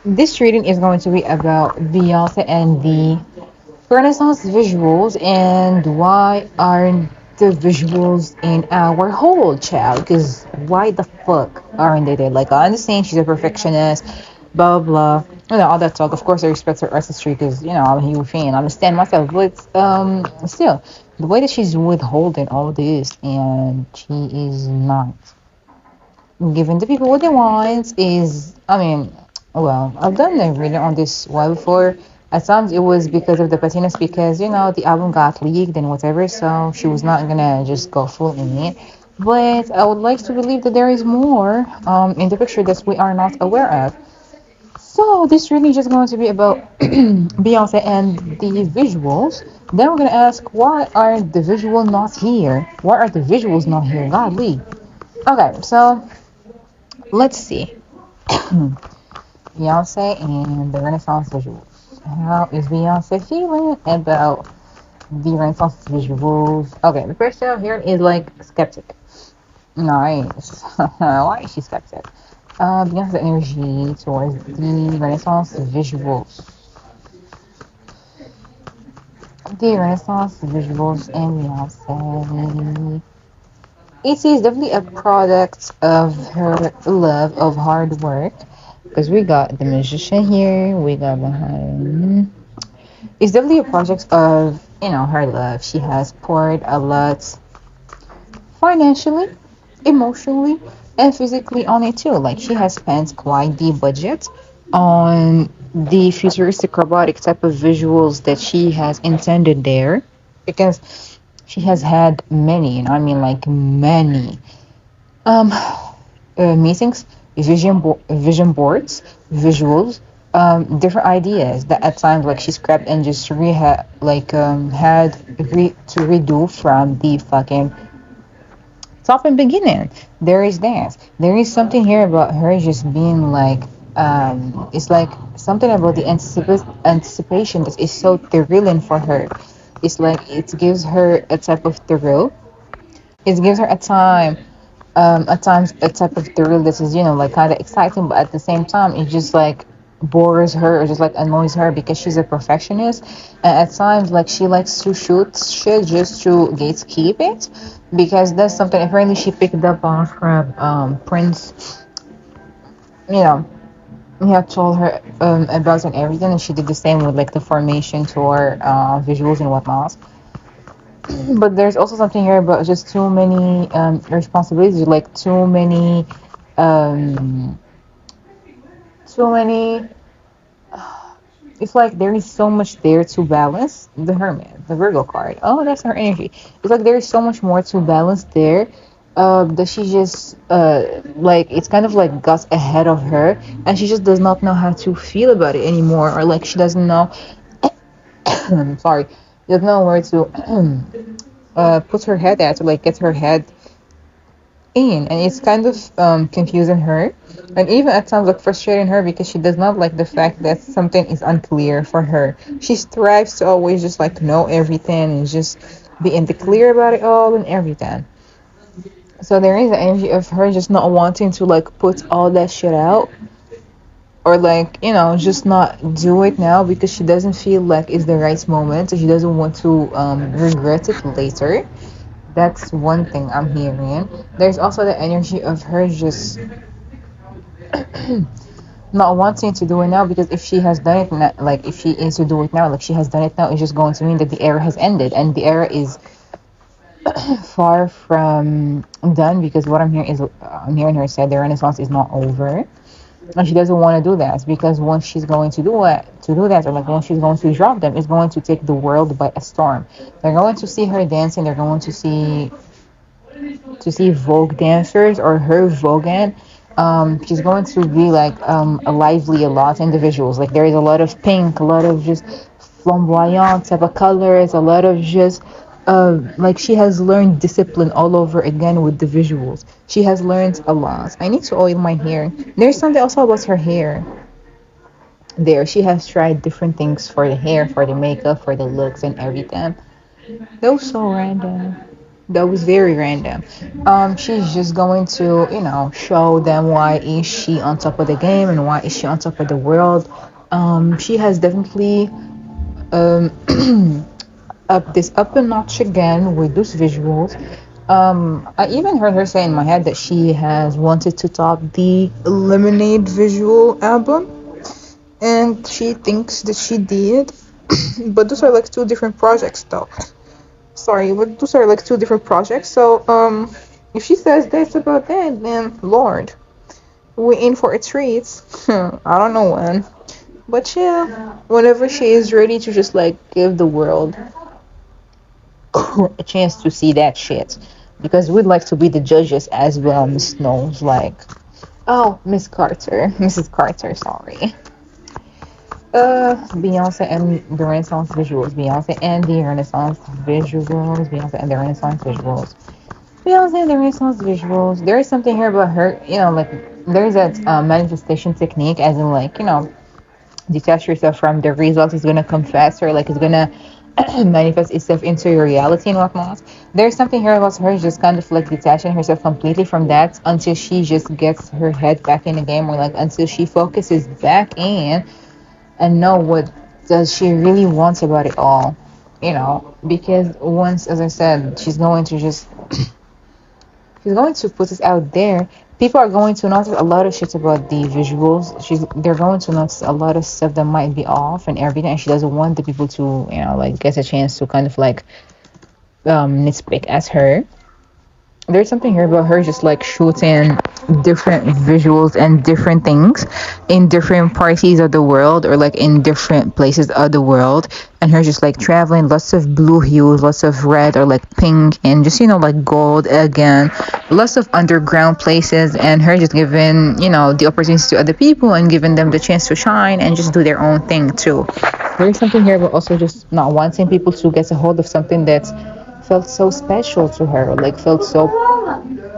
This reading is going to be about Beyonce and the Renaissance visuals and why aren't the visuals in our whole child? Because why the fuck aren't they there? Like, I understand she's a perfectionist, blah blah, all that talk. Of course, I respect her artistry because I'm a huge fan. I understand myself, but still, the way that she's withholding all this and she is not giving the people what they want is, I mean, well, I've done a reading on this one before. At times it was because of the patinas, because the album got leaked and whatever, so she was not gonna just go full in it. But I would like to believe that there is more in the picture that we are not aware of. So this reading is just going to be about Beyonce and the visuals. Then we're gonna ask, why are the visuals not here? Why are the visuals not here? Godly. Okay, so let's see. Beyonce and the Renaissance visuals. How is Beyonce feeling about the Renaissance visuals? Okay, the first show here is like skeptic. Nice. Why is she skeptic? Beyonce's energy towards the Renaissance visuals. The Renaissance visuals and Beyonce. It is definitely a product of her love of hard work. Because we got the musician here, we got behind. It's definitely a project of, her love. She has poured a lot financially, emotionally, and physically on it too. Like, she has spent quite the budget on the futuristic robotic type of visuals that she has intended there. Because she has had many, I mean like many um meetings, vision boards, visuals, different ideas that at times like she scrapped and just had to redo from the fucking top and beginning. There is that. There is something here about her just being like, it's like something about the anticipation that is so thrilling for her. It's like it gives her a type of thrill. It gives her at times a type of thrill that is, like kind of exciting, but at the same time, it just like bores her or just like annoys her because she's a perfectionist. And at times, like she likes to shoot shit just to gatekeep it because that's something apparently she picked up on from Prince. You know, he had told her about and everything, and she did the same with like the formation tour, visuals and whatnot. But there's also something here about just too many responsibilities, like um, too many. It's like there is so much there to balance. The Hermit, the Virgo card. Oh, that's her energy. It's like there is so much more to balance there. That she just like it's kind of like got ahead of her, and she just does not know how to feel about it anymore, or like she doesn't know. Sorry, doesn't know where to put her head at, to like get her head in, and it's kind of confusing her, and even at times like frustrating her because she does not like the fact that something is unclear for her. She strives to always just like know everything and just be in the clear about it all and everything. So there is the energy of her just not wanting to like put all that shit out, or like just not do it now because she doesn't feel like it's the right moment, so she doesn't want to regret it later. That's one thing I'm hearing. There's also the energy of her just not wanting to do it now because if she has done it, like if she is to do it now, like she has done it now, it's just going to mean that the era has ended, and the era is far from done because what I'm hearing her say the Renaissance is not over, and she doesn't want to do that because once she's going to do that, or like once she's going to drop them, it's going to take the world by a storm. They're going to see her dancing. They're going to see Vogue dancers or her Vogan. She's going to be like a lively a lot in the visuals. Like there is a lot of pink, a lot of just flamboyant type of colors, a lot of just like she has learned discipline all over again with the visuals. She has learned a lot. I need to oil my hair. There's something also about her hair. There, she has tried different things for the hair, for the makeup, for the looks and everything. That was so random. That was very random. She's just going to, show them why is she on top of the game and why is she on top of the world. She has definitely um, up a notch again with those visuals. I even heard her say in my head that she has wanted to top the Lemonade visual album, and she thinks that she did. But those are like two different projects, though. Sorry, but those are like two different projects. So, if she says that's about that, then Lord, we in for a treat. I don't know when, but yeah, whenever she is ready to just like give the world a chance to see that shit, because we'd like to be the judges as well, Miss Snows. Like, oh, Miss Carter, Mrs. Carter, sorry. Beyonce and the Renaissance visuals. Beyonce and the Renaissance visuals. Beyonce and the Renaissance visuals. Beyonce and the Renaissance visuals. There is something here about her, like there's that manifestation technique, as in like, detach yourself from the results. It's gonna come faster, like it's gonna manifest itself into your reality and whatnot. There's something here about her just kind of like detaching herself completely from that until she just gets her head back in the game, or like until she focuses back in and know what does she really wants about it all. Because once, as I said, she's going to put it out there. People are going to notice a lot of shit about the visuals. They're going to notice a lot of stuff that might be off and everything. And she doesn't want the people to, like get a chance to kind of like nitpick as her. There's something here about her just like shooting different visuals and different things in different parties of the world, or like in different places of the world, and her just like traveling lots of blue hues, lots of red or like pink, and just like gold again, lots of underground places, and her just giving the opportunities to other people and giving them the chance to shine and just do their own thing too. There's something here about also just not wanting people to get a hold of something that felt so special to her, like felt so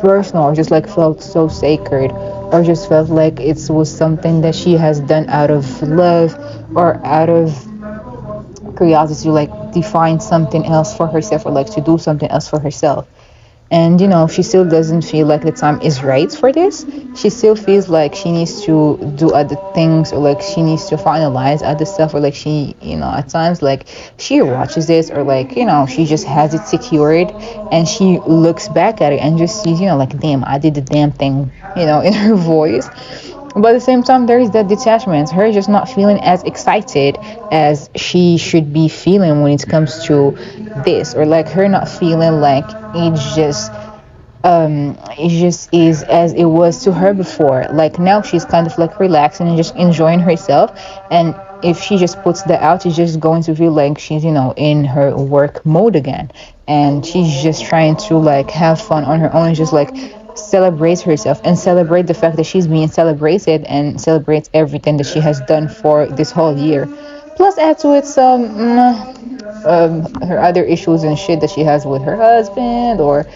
personal, or just like felt so sacred, or just felt like it was something that she has done out of love or out of curiosity to like define something else for herself, or like to do something else for herself. And she still doesn't feel like the time is right for this. She still feels like she needs to do other things, or like she needs to finalize other stuff, or like she, at times like she watches this, or like she just has it secured, and she looks back at it and just sees, like, damn, I did the damn thing, in her voice. But at the same time, there is that detachment. Her just not feeling as excited as she should be feeling when it comes to this, or like her not feeling like it just is as it was to her before. Like now she's kind of like relaxing and just enjoying herself, and if she just puts that out, she's just going to feel like she's in her work mode again, and she's just trying to like have fun on her own and just like celebrate herself and celebrate the fact that she's being celebrated, and celebrates everything that she has done for this whole year. Plus add to it some her other issues and shit that she has with her husband, or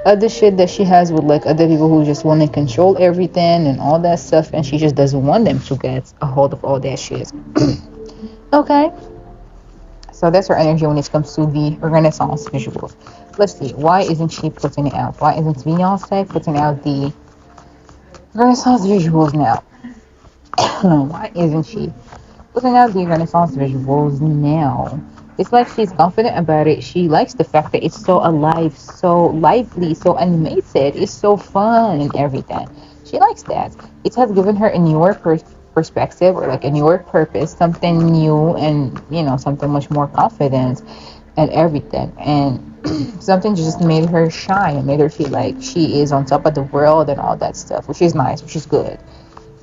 other shit that she has with like other people who just want to control everything and all that stuff, and she just doesn't want them to get a hold of all that shit. Okay, so that's her energy when it comes to the Renaissance visuals. Let's see, why isn't she putting it out? Why isn't Beyonce putting out the Renaissance visuals now? Why isn't she putting out the Renaissance visuals now? It's like she's confident about it. She likes the fact that it's so alive, so lively, so animated. It's so fun and everything. She likes that. It has given her a newer perspective, or like a newer purpose, something new, and something much more confident and everything. And something just made her shine, made her feel like she is on top of the world and all that stuff, which is nice, which is good.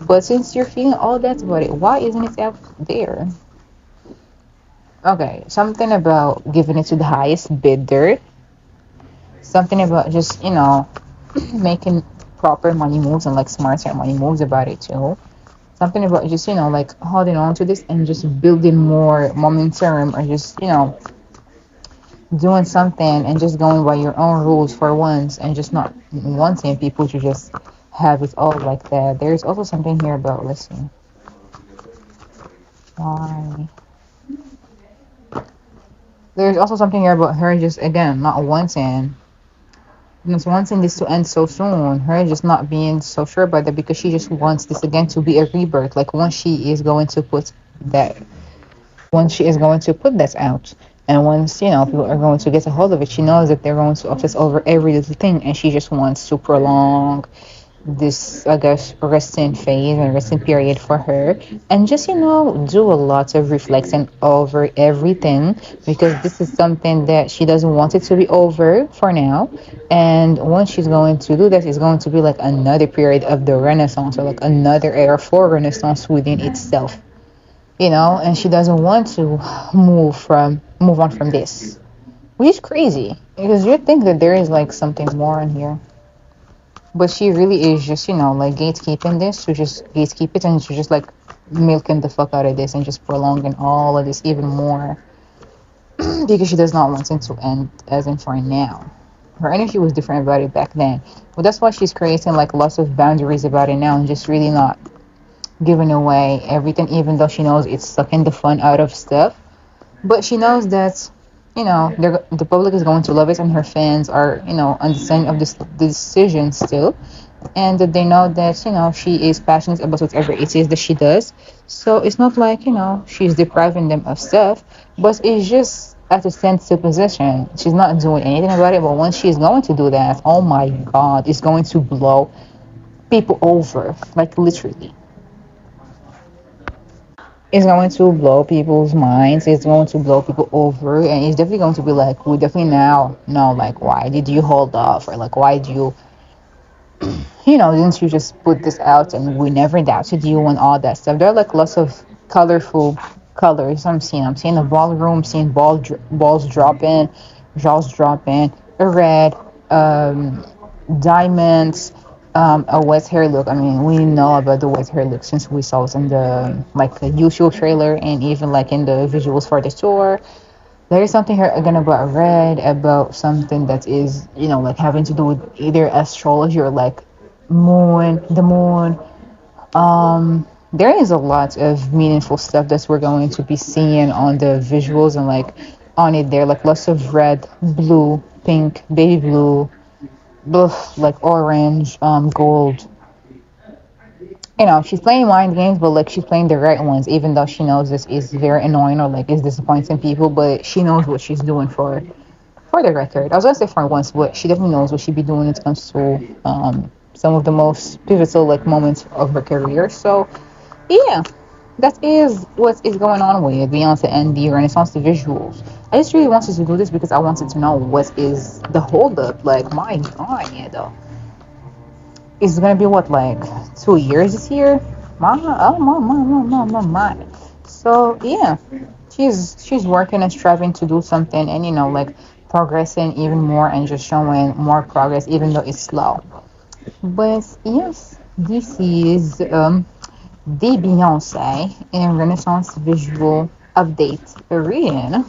But since you're feeling all that about it, why isn't it out there? Okay, something about giving it to the highest bidder. Something about just, making proper money moves and like smarter money moves about it too. Something about just, like holding on to this and just building more momentum, or just, doing something and just going by your own rules for once, and just not wanting people to just have it all like that. There's also something here about, let's see. Why? There's also something here about her just, again, not wanting. just wanting this to end so soon. Her just not being so sure about that because she just wants this again to be a rebirth. Like that once she is going to put that out. And once, people are going to get a hold of it, she knows that they're going to obsess over every little thing and she just wants to prolong this, I guess, resting phase and resting period for her, and just do a lot of reflecting over everything because this is something that she doesn't want it to be over for now. And once she's going to do that, it's going to be like another period of the Renaissance or like another era for Renaissance within itself. And she doesn't want to move on from this, which is crazy because you think that there is like something more in here. But she really is just, like gatekeeping this to just gatekeep it and to just like milking the fuck out of this and just prolonging all of this even more because she does not want it to end as in for now. Her energy was different about it back then. But that's why she's creating like lots of boundaries about it now and just really not giving away everything, even though she knows it's sucking the fun out of stuff. But she knows that, the public is going to love it and her fans are, understanding of this decision still, and that they know that she is passionate about whatever it is that she does. So it's not like she's depriving them of stuff, but it's just at a sensitive position. She's not doing anything about it, but once she's going to do that, oh my god, it's going to blow people over, like literally. It's going to blow people's minds. It's going to blow people over, and it's definitely going to be like, we definitely now know, like, why did you hold off, or like, why do didn't you just put this out and we never doubted you and all that stuff. There are like lots of colorful colors I'm seeing a ballroom, seeing balls dropping, jaws dropping, a red, diamonds, a wet hair look. I mean, we know about the wet hair look since we saw it in the like the usual trailer and even like in the visuals for the tour. There is something here again about red, about something that is, like having to do with either astrology or like the moon. There is a lot of meaningful stuff that we're going to be seeing on the visuals and like on it there, like lots of red, blue, pink, baby blue, like orange, gold. She's playing mind games, but like she's playing the right ones, even though she knows this is very annoying or like is disappointing people. But she knows what she's doing for the record. I was gonna say for once, but she definitely knows what she'd be doing when it comes to some of the most pivotal like moments of her career. So yeah, that is what is going on with Beyonce and the Renaissance the visuals. I just really wanted to do this because I wanted to know what is the holdup. Like my god, yeah, though. It's gonna be what, like 2 years this year? My. So yeah, she's working and striving to do something, and like progressing even more and just showing more progress, even though it's slow. But yes, this is the Beyonce and Renaissance visual update reading.